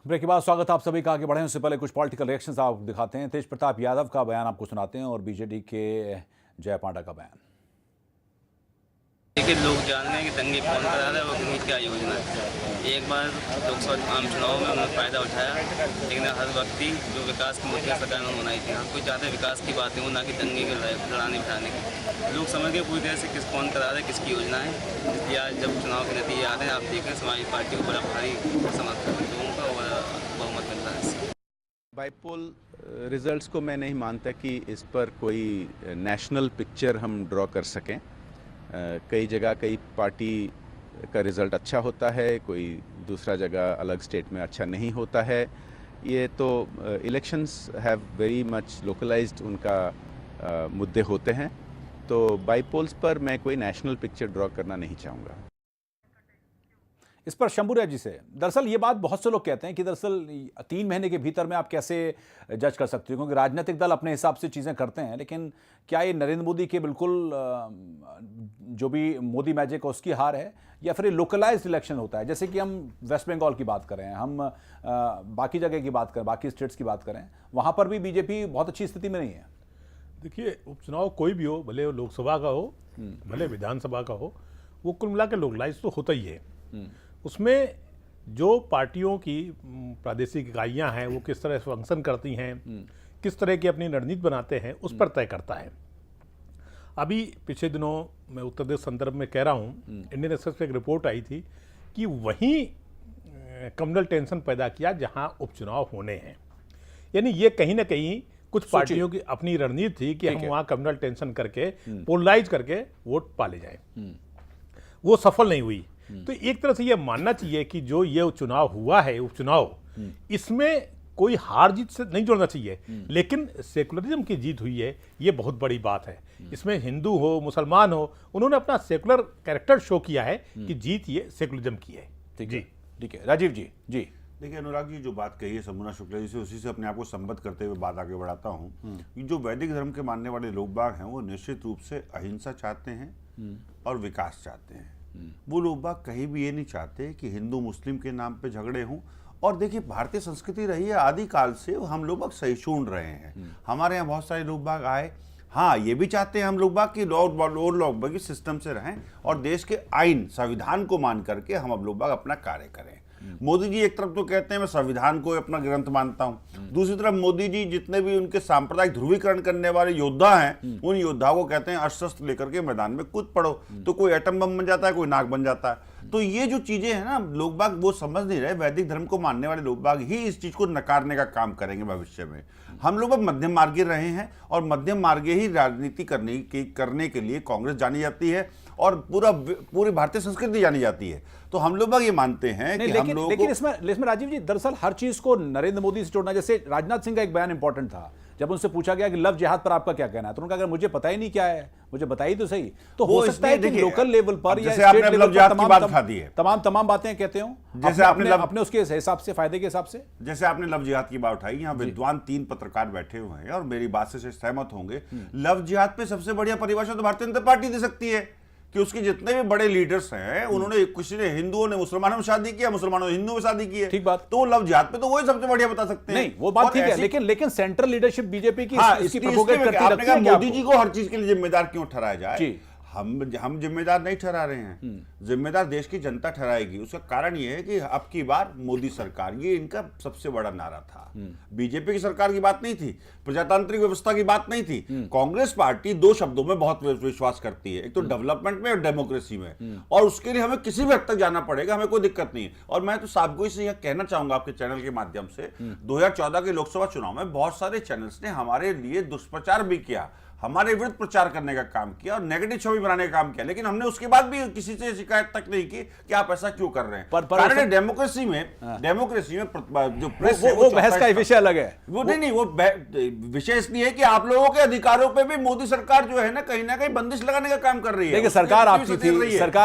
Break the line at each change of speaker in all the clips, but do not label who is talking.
Break के बाद स्वागत है आप सभी का। आगे बढ़े उससे पहले कुछ पॉलिटिकल रिएक्शंस आप दिखाते हैं। तेज प्रताप यादव का बयान आपको सुनाते हैं और बीजेडी के जय पांडा का बयान।
देखिए, लोग जान रहे हैं कि दंगे कौन करा रहा है और उनकी क्या योजना है। एक बार लोकसभा आम चुनाव में उन्होंने फ़ायदा उठाया, लेकिन हर वक्त ही जो विकास की मुद्दे सरकार ने बनाई थी, हम कोई चाहते विकास की बातें हो, ना कि दंगे के लड़ाने बिठाने की। लोग समझ के पूरी तरह से किस कौन करा रहा है, किसकी योजना है। इसलिए आज जब चुनाव के नतीजे आते हैं, आप देखें समाजवादी पार्टी को बड़ा भारी समर्थन लोगों का और बहुमत मिल रहा है।
बाईपोल रिजल्ट्स को मैं नहीं मानता कि इस पर कोई नेशनल पिक्चर हम ड्रॉ कर सकें। कई जगह कई पार्टी का रिज़ल्ट अच्छा होता है, कोई दूसरा जगह अलग स्टेट में अच्छा नहीं होता है। ये तो elections have very much localized उनका मुद्दे होते हैं, तो बाईपोल्स पर मैं कोई नेशनल पिक्चर ड्रॉ करना नहीं चाहूँगा।
इस पर शंभूराज जी से, दरअसल ये बात बहुत से लोग कहते हैं कि दरअसल 3 महीने के भीतर में आप कैसे जज कर सकते हो, क्योंकि राजनीतिक दल अपने हिसाब से चीज़ें करते हैं, लेकिन क्या ये नरेंद्र मोदी के बिल्कुल जो भी मोदी मैजिक है उसकी हार है, या फिर लोकलाइज्ड इलेक्शन होता है? जैसे कि हम वेस्ट बंगाल की बात करें, हम बाकी जगह की बात करें, बाकी स्टेट्स की बात करें, वहाँ पर भी बीजेपी बहुत अच्छी स्थिति में नहीं है।
देखिए, उपचुनाव कोई भी हो, भले वो लोकसभा का हो भले विधानसभा का हो, वो कुल मिला के लोकलाइज तो होता ही है। उसमें जो पार्टियों की प्रादेशिक इकाइयां हैं वो किस तरह से फंक्शन करती हैं, किस तरह की अपनी रणनीति बनाते हैं, उस पर तय करता है। अभी पिछले दिनों मैं उत्तर प्रदेश संदर्भ में कह रहा हूँ, इंडियन एक्सप्रेस पे एक रिपोर्ट आई थी कि वहीं कम्युनल टेंशन पैदा किया जहां उपचुनाव होने हैं। यानी ये कहीं ना कहीं कुछ पार्टियों की अपनी रणनीति थी कि हम वहां कम्युनल टेंशन करके पोलराइज करके वोट पाले जाए। वो सफल नहीं हुई। तो एक तरह से ये मानना चाहिए कि जो ये चुनाव हुआ है, उपचुनाव, इसमें कोई हार जीत से नहीं जोड़ना चाहिए, लेकिन सेकुलरिज्म की जीत हुई है, ये बहुत बड़ी बात है। इसमें हिंदू हो मुसलमान हो, उन्होंने अपना सेकुलर कैरेक्टर शो किया है कि जीत ये सेकुलरिज्म की है।
ठीक है राजीव जी। जी
देखिए अनुराग जी, जो बात कही है शंभुनाथ शुक्ला जी से, उसी से अपने आप को संबद्ध करते हुए बात आगे बढ़ाता हूँ कि जो वैदिक धर्म के मानने वाले लोग बाग हैं वो निश्चित रूप से अहिंसा चाहते हैं और विकास चाहते हैं। वो लोग बाग कहीं भी ये नहीं चाहते कि हिंदू मुस्लिम के नाम पे झगड़े हों। और देखिए, भारतीय संस्कृति रही है आदिकाल से, हम लोग बाग सहिष्णु रहे हैं। हमारे यहाँ बहुत सारे लोग बाग आए, हाँ ये भी चाहते हैं हम लोग बाग कि लोग बाग इस सिस्टम से रहें और देश के आइन संविधान को मान करके हम अब लोग बाग अपना कार्य करें। मोदी जी एक तरफ तो कहते हैं मैं संविधान को अपना ग्रंथ मानता हूं, दूसरी तरफ मोदी जी जितने भी उनके सांप्रदायिक ध्रुवीकरण करने वाले योद्धा हैं, उन योद्धाओं को कहते हैं अस्त्र लेकर के मैदान में कूद पड़ो। तो कोई एटम बम बन जाता है, कोई नाग बन जाता है। तो ये जो चीजें हैं ना, लोग बाग वो समझ नहीं रहे। वैदिक धर्म को मानने वाले लोग बाग ही इस चीज को नकारने का काम करेंगे भविष्य में। हम लोग अब मध्यम मार्गी रहे हैं और मध्यम मार्गे ही राजनीति करने के लिए कांग्रेस जानी जाती है और पूरी भारतीय संस्कृति जानी जाती है। तो हम लोग ये मानते हैं कि हम लोग
लेकिन इसमें राजीव जी, दरअसल हर चीज को नरेंद्र मोदी से जोड़ना, जैसे राजनाथ सिंह का एक बयान इंपॉर्टेंट था, जब उनसे पूछा गया कि लव जिहाद पर आपका क्या कहना है, तो उन्होंने कहा मुझे पता ही नहीं क्या है, मुझे बताइए तो सही। तो हो सकता है कि लोकल लेवल पर या स्टेट लेवल पर तमाम बातें कहते हो, जैसे आपने अपने उसके हिसाब से, फायदे के हिसाब से।
जैसे आपने लव जिहाद की बात उठाई, यहाँ विद्वान 3 पत्रकार बैठे हुए हैं और मेरी बात से सहमत होंगे। लव जिहाद पे सबसे बढ़िया परिभाषा तो भारतीय जनता पार्टी दे सकती है कि उसके जितने भी बड़े लीडर्स हैं, उन्होंने किसी ने हिंदुओं ने मुसलमानों में शादी किया, मुसलमानों ने हिंदुओं में शादी की है।
ठीक बात।
तो लव जिहाद पे तो वही सबसे बढ़िया बता सकते हैं।
नहीं वो बात ठीक है, लेकिन सेंट्रल लीडरशिप बीजेपी की इसकी
प्रोपोगेट करती है। मोदी जी को हर चीज के लिए जिम्मेदार क्यों ठहराया जाए? हम जिम्मेदार नहीं ठहरा रहे हैं, जिम्मेदार देश की जनता ठहराएगी। उसका कारण यह है कि अब की बार मोदी सरकार, ये इनका सबसे बड़ा नारा था। बीजेपी की सरकार की बात नहीं थी, प्रजातांत्रिक व्यवस्था की बात नहीं थी। कांग्रेस पार्टी 2 शब्दों में बहुत विश्वास करती है, एक तो डेवलपमेंट में और डेमोक्रेसी में, और उसके लिए हमें किसी भी हद तक जाना पड़ेगा, हमें कोई दिक्कत नहीं है। और मैं तो साबगोई से यह कहना चाहूंगा आपके चैनल के माध्यम से, 2014 के लोकसभा चुनाव में बहुत सारे चैनल्स ने हमारे लिए दुष्प्रचार भी किया, हमारे विरुद्ध प्रचार करने का काम किया और नेगेटिव छवि बनाने का काम किया, लेकिन हमने उसके बाद भी किसी से शिकायत तक नहीं की कि आप ऐसा क्यों कर रहे हैं। कारण डेमोक्रेसी में जो प्रेस है
वो बहस का विषय अलग है।
वो नहीं वो विषय इसलिए है कि आप लोगों के अधिकारों पे भी मोदी सरकार जो है ना कहीं बंदिश लगाने का काम कर रही है।
देखिए, सरकार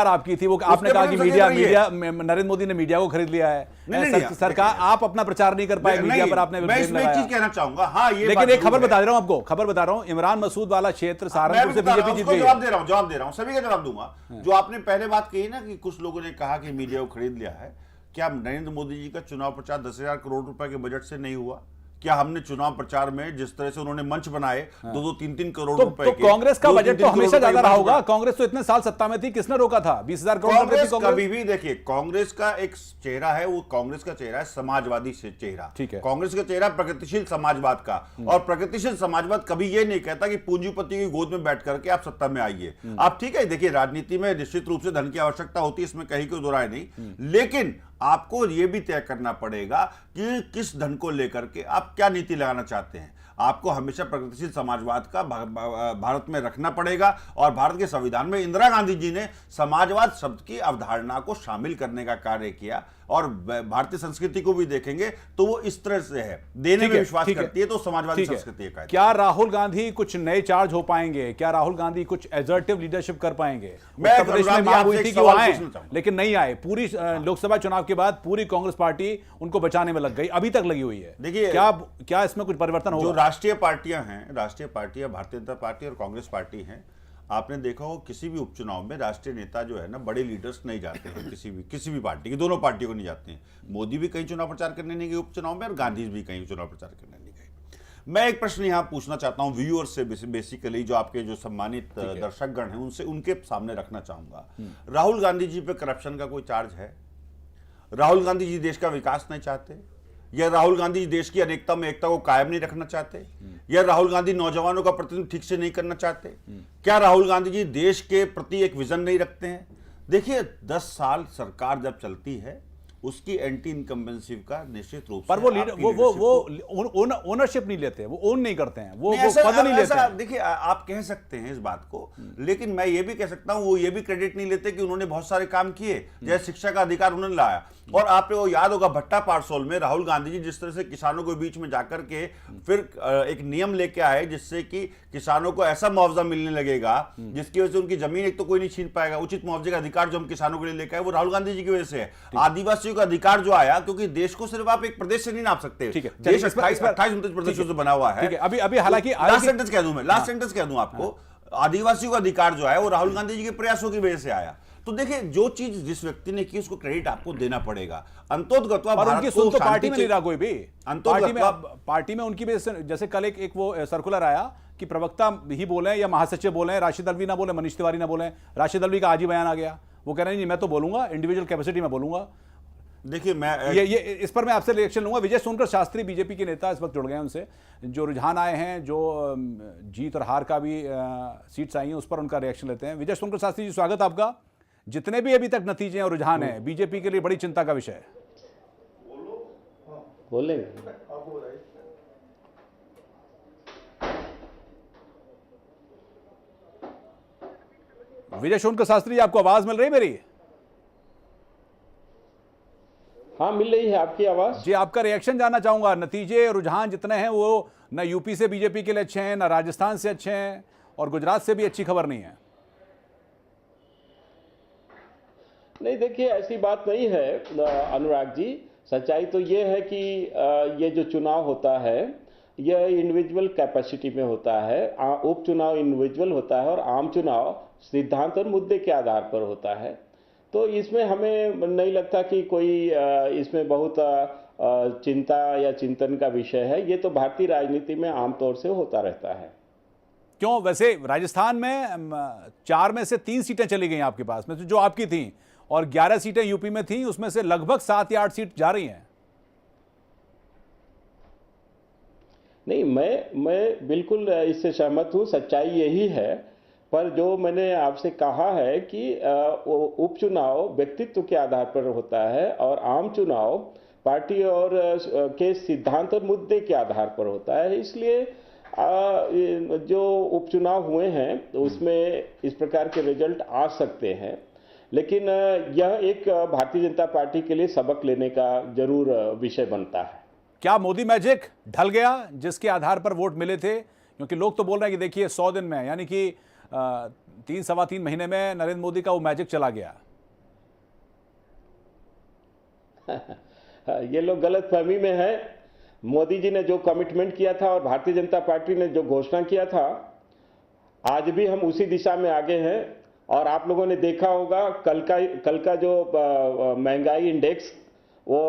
आपकी थी, वो आपने कहा कि मीडिया नरेंद्र मोदी ने मीडिया को खरीद लिया है। सरकार, आप अपना प्रचार नहीं कर पाए मीडिया पर, आपने
मैं इसमें एक चीज कहना चाहूंगा। हाँ, ये
लेकिन एक खबर बता रहा हूं आपको, खबर बता रहा हूं, इमरान मसूद वाला क्षेत्र सहारनपुर से बीजेपी जीत गई।
जवाब दे रहा हूं, सभी का जवाब दूंगा। जो आपने पहले बात कही ना कि कुछ लोगों ने कहा कि मीडिया को खरीद लिया है, क्या नरेंद्र मोदी जी का चुनाव प्रचार 10,000 करोड़ रुपए के बजट से नहीं हुआ? क्या हमने चुनाव प्रचार में जिस तरह से उन्होंने मंच बनाए 2-2, 3-3 करोड़ रुपए
तो
के,
कांग्रेस का
2-2,
बजट
3-3
तो हमेशा
करोड़ रुपए
ज्यादा
के
रहा
मंच
होगा।
बनाए।
कांग्रेस तो इतने साल सत्ता में थी, किसने रोका था? 20,000 करोड़ रुपए
कांग्रेस
थी कांग्रेस।
कभी भी देखिए, कांग्रेस का एक चेहरा है, वो कांग्रेस का चेहरा है समाजवादी चेहरा।
ठीक है।
कांग्रेस का चेहरा प्रगतिशील समाजवाद का, और प्रगतिशील समाजवाद कभी ये नहीं कहता कि पूंजीपति की गोद में बैठ करके आप सत्ता में आइए। आप ठीक है, देखिए राजनीति में निश्चित रूप से धन की आवश्यकता होती है, इसमें कहीं कोई दो राय नहीं, लेकिन आपको यह भी तय करना पड़ेगा कि किस धन को लेकर के आप क्या नीति लगाना चाहते हैं। आपको हमेशा प्रगतिशील समाजवाद का भारत में रखना पड़ेगा, और भारत के संविधान में इंदिरा गांधी जी ने समाजवाद शब्द की अवधारणा को शामिल करने का कार्य किया, और भारतीय संस्कृति को भी देखेंगे तो वो इस तरह से है, देने में विश्वास करती है, तो समाजवादी संस्कृति है।
क्या राहुल गांधी कुछ नए चार्ज हो पाएंगे? क्या राहुल गांधी कुछ एजर्टिव लीडरशिप कर पाएंगे?
मैं
उत्तर प्रदेश में मांग हुई थी कि वो आए, लेकिन नहीं आए। पूरी लोकसभा चुनाव के बाद पूरी कांग्रेस पार्टी उनको बचाने में लग गई, अभी तक लगी हुई है।
देखिए,
क्या इसमें कुछ परिवर्तन होगा?
जो राष्ट्रीय पार्टियां हैं, राष्ट्रीय पार्टियां भारतीय जनता पार्टी और कांग्रेस पार्टी हैं, आपने देखा हो किसी भी उपचुनाव में राष्ट्रीय नेता जो है ना, बड़े लीडर्स नहीं जाते हैं किसी भी पार्टी की, दोनों पार्टियों को नहीं जाते हैं। मोदी भी कहीं चुनाव प्रचार करने नहीं गए उपचुनाव में, और गांधी भी कहीं चुनाव प्रचार करने नहीं गए। मैं एक प्रश्न यहाँ पूछना चाहता हूँ व्यूअर्स से, बेसिकली जो आपके जो सम्मानित दर्शकगण हैं उनसे, उनके सामने रखना चाहूंगा। राहुल गांधी जी पे करप्शन का कोई चार्ज है? राहुल गांधी जी देश का विकास नहीं चाहते? या राहुल गांधी देश की अनेकता में एकता को कायम नहीं रखना चाहते? या राहुल गांधी नौजवानों का प्रतिनिधित्व ठीक से नहीं करना चाहते? क्या राहुल गांधी जी देश के प्रति एक विजन नहीं रखते हैं? देखिए, 10 साल सरकार जब चलती है, उसकी एंटी इनकम्बेंसी का निश्चित रूप से,
पर वो ओनरशिप नहीं लेते, वो ओन नहीं करते हैं, वो पद नहीं लेते हैं।
देखिए, आप कह सकते हैं इस बात को, लेकिन मैं ये भी कह सकता हूं वो ये भी क्रेडिट नहीं लेते कि उन्होंने बहुत सारे काम किए, जैसे शिक्षा का अधिकार उन्होंने लाया। और आपको याद होगा भट्टा पारसोल में राहुल गांधी जी जिस तरह से किसानों के बीच में जाकर के फिर एक नियम लेके आए, जिससे कि किसानों को ऐसा मुआवजा मिलने लगेगा जिसकी वजह से उनकी जमीन एक तो कोई नहीं छीन पाएगा। उचित मुआवजे का अधिकार जो हम किसानों के लिए लेके आए, वो राहुल गांधी जी की वजह से है। आदिवासियों का अधिकार जो आया, क्योंकि देश को सिर्फ आप एक प्रदेश से नहीं नाप सकते, देश 28-29 प्रदेशों से बना हुआ है।
अभी हालांकि
लास्ट सेंटेंस कह दूं मैं, लास्ट सेंटेंस कह दूं आपको, आदिवासियों का अधिकार जो है वो राहुल गांधी जी के प्रयासों की वजह से आया। तो देखिए, जो चीज जिस व्यक्ति ने की उसको क्रेडिट आपको देना पड़ेगा। अंतोदगत्वा
उनकी सुन तो पार्टी में नहीं रहा कोई भी, पार्टी में उनकी भी, जैसे कल एक वो सर्कुलर आया कि प्रवक्ता ही बोले या महासचिव बोले, राशिद अल्वी ना बोले, मनीष तिवारी ना बोले। राशिद अल्वी का आज ही बयान आ गया, वो कह रहे हैं मैं तो बोलूंगा, इंडिविजुअल कैपेसिटी में बोलूंगा।
देखिए, मैं
ये इस पर मैं आपसे रिएक्शन लूंगा। विजय सोनकर शास्त्री बीजेपी के नेता इस वक्त जुड़ गए हैं, उनसे जो रुझान आए हैं, जो जीत और हार का भी सीट्स आई हैं, उस पर उनका रिएक्शन लेते हैं। विजय सोनकर शास्त्री जी, स्वागत आपका। जितने भी अभी तक नतीजे और रुझान है, बीजेपी के लिए बड़ी चिंता का विषय है।
बोलेंगे
विजय सोनकर शास्त्री जी, आपको आवाज मिल रही है मेरी?
हाँ, मिल रही है आपकी आवाज
जी। आपका रिएक्शन जानना चाहूंगा। नतीजे और रुझान जितने हैं वो ना यूपी से बीजेपी के लिए अच्छे हैं, ना राजस्थान से अच्छे हैं, और गुजरात से भी अच्छी खबर नहीं है।
नहीं, देखिए ऐसी बात नहीं है अनुराग जी। सच्चाई तो ये है कि ये जो चुनाव होता है यह इंडिविजुअल कैपेसिटी में होता है। उपचुनाव इंडिविजुअल होता है और आम चुनाव सिद्धांत और मुद्दे के आधार पर होता है। तो इसमें हमें नहीं लगता कि कोई इसमें बहुत चिंता या चिंतन का विषय है। ये तो भारतीय राजनीति में आमतौर से होता रहता है।
क्यों? वैसे राजस्थान में 4 में से 3 सीटें चली गई आपके पास में, जो आपकी थी, और 11 सीटें यूपी में थी, उसमें से लगभग 7 या 8 सीट जा रही हैं।
नहीं, मैं बिल्कुल इससे सहमत हूँ, सच्चाई यही है। पर जो मैंने आपसे कहा है कि उपचुनाव व्यक्तित्व के आधार पर होता है और आम चुनाव पार्टी और के सिद्धांत और मुद्दे के आधार पर होता है। इसलिए जो उपचुनाव हुए हैं उसमें इस प्रकार के रिजल्ट आ सकते हैं, लेकिन यह एक भारतीय जनता पार्टी के लिए सबक लेने का जरूर विषय बनता है।
क्या मोदी मैजिक ढल गया जिसके आधार पर वोट मिले थे? क्योंकि लोग तो बोल रहे हैं कि देखिए 100 दिन में, यानी कि 3-3.25 महीने में नरेंद्र मोदी का वो मैजिक चला गया।
ये लोग गलत फहमी में है। मोदी जी ने जो कमिटमेंट किया था और भारतीय जनता पार्टी ने जो घोषणा किया था, आज भी हम उसी दिशा में आगे हैं। और आप लोगों ने देखा होगा कल का जो महंगाई इंडेक्स वो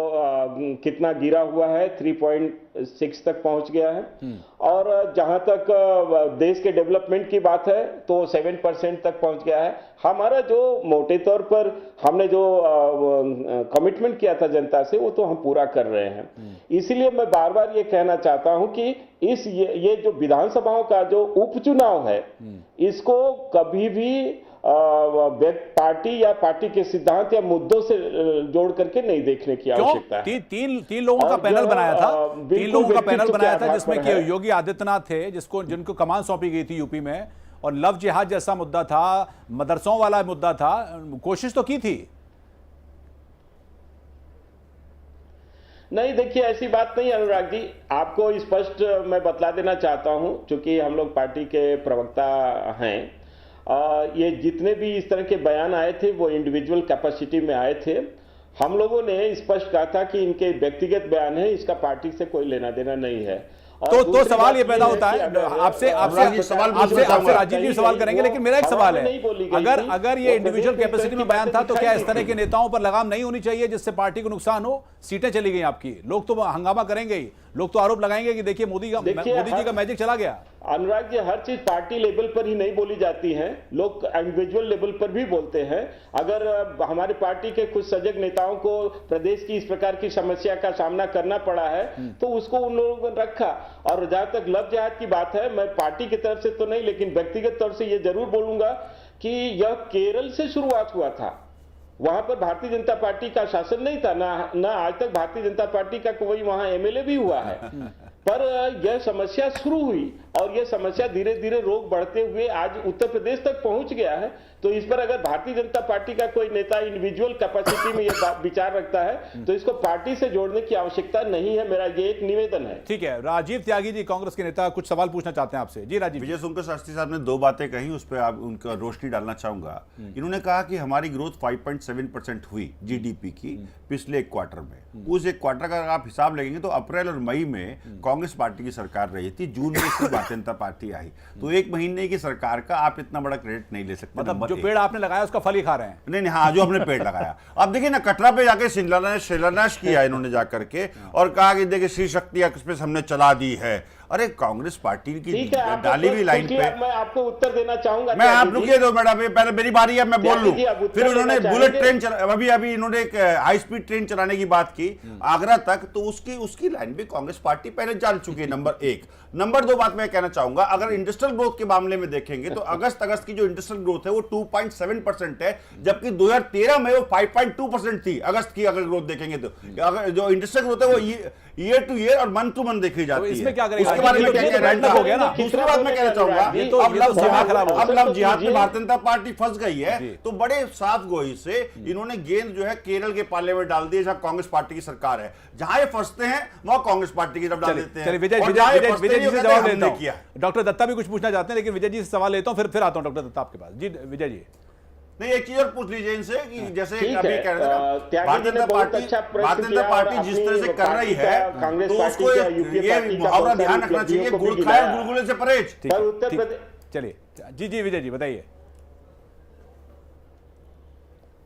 कितना गिरा हुआ है, 3.6 तक पहुंच गया है। और जहां तक देश के डेवलपमेंट की बात है तो 7% तक पहुंच गया है। हमारा जो मोटे तौर पर हमने जो कमिटमेंट किया था जनता से, वो तो हम पूरा कर रहे हैं। इसीलिए मैं बार बार ये कहना चाहता हूं कि ये जो विधानसभाओं का जो उपचुनाव है, इसको कभी भी पार्टी या पार्टी के सिद्धांत या मुद्दों से जोड़ करके नहीं देखने की आवश्यकता है।
तीन लोगों का पैनल बनाया था, 3 लोगों का पैनल बनाया था, जिसमें कि योगी आदित्यनाथ थे, जिनको कमान सौंपी गई थी यूपी में, और लव जिहाद जैसा मुद्दा था, मदरसों वाला मुद्दा था। कोशिश तो की थी।
नहीं, देखिए ऐसी बात नहीं अनुराग जी, आपको स्पष्ट मैं बतला देना चाहता हूं, क्योंकि हम लोग पार्टी के प्रवक्ता हैं। ये जितने भी इस तरह के बयान आए थे वो इंडिविजुअल कैपेसिटी में आए थे। हम लोगों ने स्पष्ट कहा था कि इनके व्यक्तिगत बयान है, इसका पार्टी से कोई लेना देना नहीं है।
तो सवाल ये पैदा होता है, आपसे राजीव जी सवाल करेंगे, लेकिन मेरा एक सवाल है, अगर ये इंडिविजुअल कैपेसिटी में बयान था तो क्या इस तरह के नेताओं पर लगाम नहीं होनी चाहिए जिससे पार्टी को नुकसान हो? सीटें चली गई आपकी, लोग तो हंगामा करेंगे ही, लोग तो आरोप लगाएंगे कि देखिए मोदी जी का मैजिक चला गया।
अनुराग जी, हर चीज पार्टी लेवल पर ही नहीं बोली जाती है, लोग इंडिविजुअल लेवल पर भी बोलते हैं। अगर हमारी पार्टी के कुछ सजग नेताओं को प्रदेश की इस प्रकार की समस्या का सामना करना पड़ा है तो उसको उन लोगों ने रखा। और जहां तक लव जिहाद की बात है, मैं पार्टी की तरफ से तो नहीं, लेकिन व्यक्तिगत तौर से यह जरूर बोलूंगा कि यह केरल से शुरुआत हुआ था। वहां पर भारतीय जनता पार्टी का शासन नहीं था, ना आज तक भारतीय जनता पार्टी का कोई वहां एमएलए भी हुआ है। पर यह समस्या शुरू हुई और यह समस्या धीरे धीरे रोग बढ़ते हुए आज उत्तर प्रदेश तक पहुंच गया है। तो इस पर अगर भारतीय जनता पार्टी का कोई नेता इंडिविजुअल कैपेसिटी में यह विचार रखता है तो इसको पार्टी से जोड़ने की आवश्यकता नहीं है, मेरा ये एक निवेदन है।
ठीक है, राजीव त्यागी जी कांग्रेस के नेता कुछ सवाल पूछना चाहते हैं आपसे। जी राजीव।
विजय सुंकर शास्त्री साहब ने 2 बातें कही, उस पर आप उनका रोशनी डालना चाहूंगा। इन्होंने कहा कि हमारी ग्रोथ 5.7% हुई जीडीपी की पिछले एक क्वार्टर में। उस एक क्वार्टर का अगर आप हिसाब लगेंगे तो अप्रैल और मई में कांग्रेस पार्टी की सरकार रही थी, जून में इसकी भारतीय जनता पार्टी आई। तो 1 महीने की सरकार का आप इतना बड़ा क्रेडिट नहीं ले सकते।
मतलब जो पेड़ आपने लगाया उसका फल ही खा रहे हैं।
नहीं, हाँ, जो हमने पेड़ लगाया। अब देखिए ना, कटरा पे जाके शिलान्यास किया इन्होंने जाकर के और कहा कि देखिए श्री शक्ति एक्सप्रेस हमने चला दी है। अरे कांग्रेस पार्टी की डाली हुई लाइन पे
मैं आपको उत्तर देना चाहूंगा।
मैं आप रुकिए दो मैडम, पहले मेरी बारी है, मैं बोल लूं। फिर उन्होंने बुलेट ट्रेन अभी इन्होंने एक हाई स्पीड ट्रेन चलाने की बात की आगरा तक, तो उसकी लाइन भी कांग्रेस पार्टी पहले चल चुकी है। नंबर 1। नंबर 2 बात मैं कहना चाहूंगा, अगर इंडस्ट्रियल ग्रोथ के मामले में देखेंगे तो अगस्त की जो इंडस्ट्रियल ग्रोथ है वो 2.7% है, जबकि 2013 में वो 5.2% थी। अगस्त की अगर ग्रोथ देखेंगे तो अगर जो इंडस्ट्रियल ग्रोथ है वो ईयर टू ईयर और मंथ टू मंथ देखी जाती है।
इसमें क्या करेंगे?
उसके बारे में क्या हो गया ना। दूसरी बात मैं कहना चाहूंगा, अब लव जिहाद में भारतीय जनता पार्टी फंस गई है, तो बड़े साफ गोई से इन्होंने गेंद जो है केरल के पाले में डाल दी है, जहां कांग्रेस पार्टी की सरकार है। जहां ये फंसते हैं वहां कांग्रेस पार्टी की तरफ डाल देते हैं।
विजय जी से जवाब लेता हूं। डॉक्टर दत्ता भी कुछ पूछना चाहते हैं, लेकिन विजय जी से सवाल लेता हूं, फिर आता हूं डॉक्टर दत्ता आपके पास। जी विजय जी।
नहीं, एक चीज और पूछ लीजिए इनसे कि जैसे अभी कह रहे थे भारतीय जनता पार्टी जिस तरह से कर रही है तो उसको ये मुहावरा ध्यान रखना चाहिए, गुड़ खाए गुलगुले से परहेज।
चलिए जी विजय जी बताइए।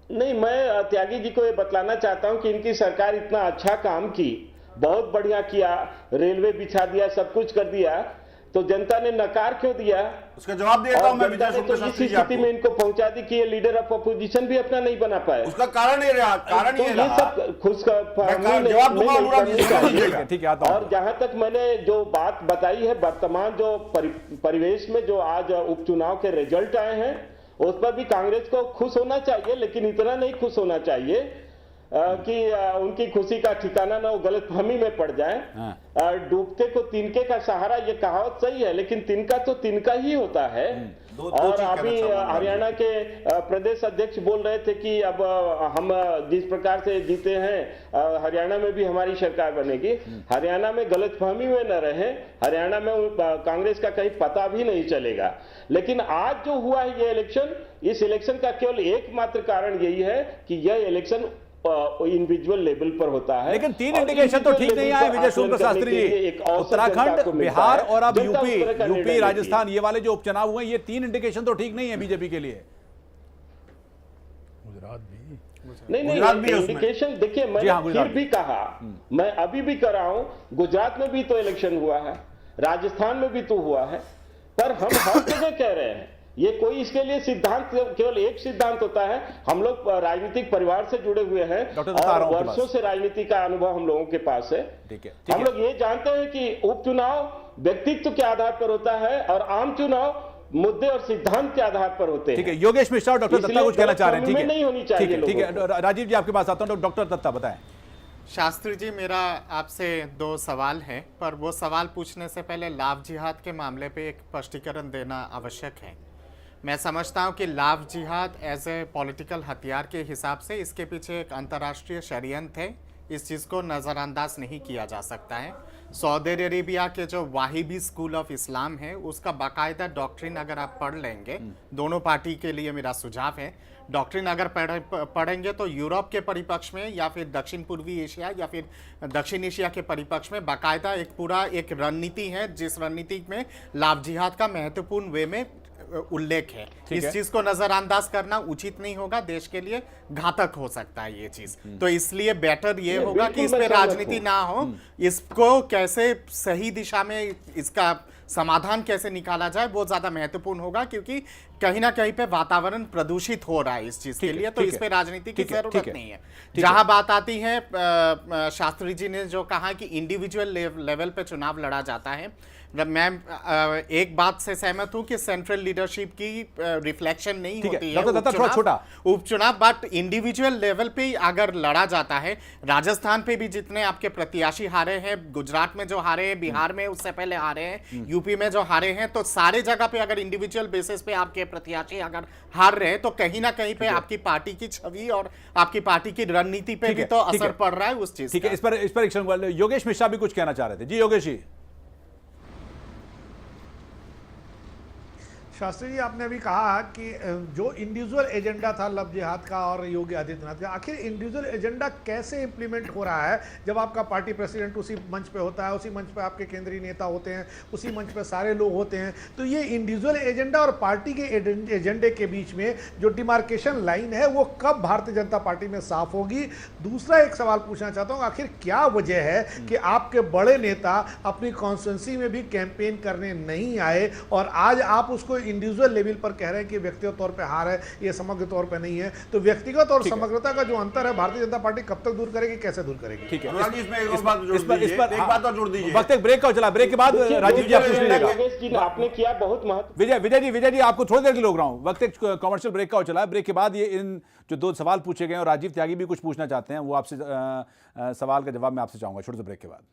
नहीं, मैं त्यागी जी को ये बतलाना चाहता हूं कि इनकी सरकार इतना अच्छा काम की, बहुत बढ़िया किया, रेलवे बिछा दिया, सब कुछ कर दिया, तो जनता ने नकार क्यों दिया?
उसका जवाब देता हूं मैं विजय सुंकर शास्त्री जी।
इस स्थिति में इनको पहुंचा दी कि ये लीडर ऑफ अपोजिशन भी अपना नहीं बना पाए।
उसका कारण ये रहा, कारण ये रहा।
सब खुश
जवाब दूंगा अनुराग जी।
ठीक है, आता हूं।
और जहां तक मैंने जो बात बताई है, वर्तमान जो परिवेश में जो आज उपचुनाव के रिजल्ट आए हैं उस पर भी कांग्रेस को खुश होना चाहिए, लेकिन इतना नहीं खुश होना चाहिए कि उनकी खुशी का ठिकाना ना वो गलतफहमी में पड़ जाए। डूबते को तिनके का सहारा, ये कहावत सही है, लेकिन तिनका तो तिनका ही होता है। और अभी हरियाणा के प्रदेश अध्यक्ष बोल रहे थे कि अब हम जिस प्रकार से जीते हैं हरियाणा में भी हमारी सरकार बनेगी। हरियाणा में गलतफहमी में न रहे, हरियाणा में कांग्रेस का कहीं पता भी नहीं चलेगा। लेकिन आज जो हुआ है ये इलेक्शन, इस इलेक्शन का केवल एकमात्र कारण यही है कि यह इलेक्शन इंडिविजुअल लेवल पर होता है।
लेकिन 3 इंडिकेशन तो ठीक नहीं आए विजय सुंकर शास्त्री जी। उत्तराखंड, बिहार और अब यूपी राजस्थान, ये वाले जो उपचुनाव हुए ये 3 इंडिकेशन तो ठीक नहीं है बीजेपी के लिए।
नहीं
गुजरात भी है उसमें।
इंडिकेशन देखिए,
जी
मैंने
हाँ, गुजरात
फिर भी कहा, मैं अभी भी कर रहा हूं, गुजरात में भी तो इलेक्शन हुआ है, राजस्थान में भी तो हुआ है, पर हम हर जगह कह रहे हैं, ये कोई इसके लिए सिद्धांत, केवल एक सिद्धांत होता है। हम लोग राजनीतिक परिवार से जुड़े हुए हैं
डॉक्टर दत्ता, आ रहा
और
हूं आपके
वर्षों से राजनीति का अनुभव हम लोगों के पास है।
ठीक है,
हम लोग ये जानते हैं कि उपचुनाव व्यक्तित्व के आधार पर होता है और आम चुनाव मुद्दे और सिद्धांत के आधार पर होते
ठीक
हैं।
है। योगेश मिश्रा और डॉक्टर दत्ता
इसलिए
कुछ कहना चाह रहे हैं, ठीक
गलतफहमी नहीं होनी
है,
चाहिए
ठीक है, ठीक
लोगों
है। राजीव जी आपके पास आता हूं, डॉक्टर दत्ता बताएं।
शास्त्री जी, मेरा आपसे 2 सवाल है, पर वो सवाल पूछने से पहले लाव जिहाद के मामले पे एक स्पष्टीकरण देना आवश्यक है। मैं समझता हूँ कि लाव जिहाद एज ए पॉलिटिकल हथियार के हिसाब से इसके पीछे एक अंतर्राष्ट्रीय षड्यंत्र है, इस चीज़ को नज़रअंदाज नहीं किया जा सकता है। सऊदी अरेबिया के जो वाहिबी स्कूल ऑफ इस्लाम है, उसका बाकायदा डॉक्ट्रिन अगर आप पढ़ लेंगे, दोनों पार्टी के लिए मेरा सुझाव है, डॉक्ट्रिन अगर पढ़ेंगे तो यूरोप के परिपक्ष में या फिर दक्षिण पूर्वी एशिया या फिर दक्षिण एशिया के परिपक्ष में बाकायदा एक पूरा एक रणनीति है, जिस रणनीति में लाव जिहाद का महत्वपूर्ण वे में उल्लेख है। इस चीज को नजरअंदाज करना उचित नहीं होगा, देश के लिए घातक हो सकता है ये चीज। तो इसलिए बेटर ये होगा कि इस पे राजनीति ना हो, इसको कैसे सही दिशा में इसका समाधान कैसे निकाला जाए वो ज्यादा महत्वपूर्ण होगा, क्योंकि कहीं ना कहीं पे वातावरण प्रदूषित हो रहा है इस चीज के लिए, तो इस पे राजनीति की जरूरत नहीं है। जहां बात आती है, शास्त्री जी ने जो कहा कि इंडिविजुअल लेवल पे चुनाव लड़ा जाता है, मैं एक बात से सहमत हूं कि सेंट्रल लीडरशिप की रिफ्लेक्शन नहीं होती है उपचुनाव, बट इंडिविजुअल लेवल पे अगर लड़ा जाता है, राजस्थान पे भी जितने आपके प्रत्याशी हारे हैं, गुजरात में जो हारे हैं, बिहार में उससे पहले हारे हैं, यूपी में जो हारे हैं, तो सारे जगह पे अगर इंडिविजुअल बेसिस पे आपके प्रत्याशी अगर हार रहे हैं, तो कहीं ना कहीं पे आपकी पार्टी की छवि और आपकी पार्टी की रणनीति पे भी तो असर पड़ रहा है उस चीज।
ठीक है, इस पर योगेश मिश्रा भी कुछ कहना चाह रहे थे। जी योगेश जी।
शास्त्री जी, आपने अभी कहा कि जो इंडिविजुअल एजेंडा था लव जिहाद का और योगी आदित्यनाथ का, आखिर इंडिविजुअल एजेंडा कैसे इंप्लीमेंट हो रहा है जब आपका पार्टी प्रेसिडेंट उसी मंच पे होता है, उसी मंच पे आपके केंद्रीय नेता होते हैं, उसी मंच पे सारे लोग होते हैं। तो ये इंडिविजुअल एजेंडा और पार्टी के एजेंडे के बीच में जो डिमार्केशन लाइन है वो कब भारतीय जनता पार्टी में साफ होगी? दूसरा एक सवाल पूछना चाहता हूँ, आखिर क्या वजह है कि आपके बड़े नेता अपनी कॉन्स्टिट्यूंसी में भी कैंपेन करने नहीं आए और आज आप उसको इंडिविजुअल लेवल पर कह रहे हैं कि व्यक्तिगत तौर पे हार है, ये समग्र तौर पे नहीं है? तो व्यक्तिगत और समग्रता का जो अंतर है भारतीय जनता पार्टी कब तक दूर करेगी, कैसे दूर करेगी?
ठीक है,
एक बात और जोड़ दीजिए।
वक्त एक ब्रेक का चला, ब्रेक के बाद राजीव जी आप पूछ लीजिएगा।
आपने किया बहुत महत्व।
विजय जी आपको थोड़ी देर के लिए रोक रहा हूं, वक्त एक कमर्शियल ब्रेक का चला, ब्रेक के बाद ये इन जो 2 सवाल पूछे गए और राजीव त्यागी भी कुछ पूछना चाहते हैं, वो आपसे सवाल का जवाब मैं आपसे चाहूंगा छोटे से ब्रेक के बाद।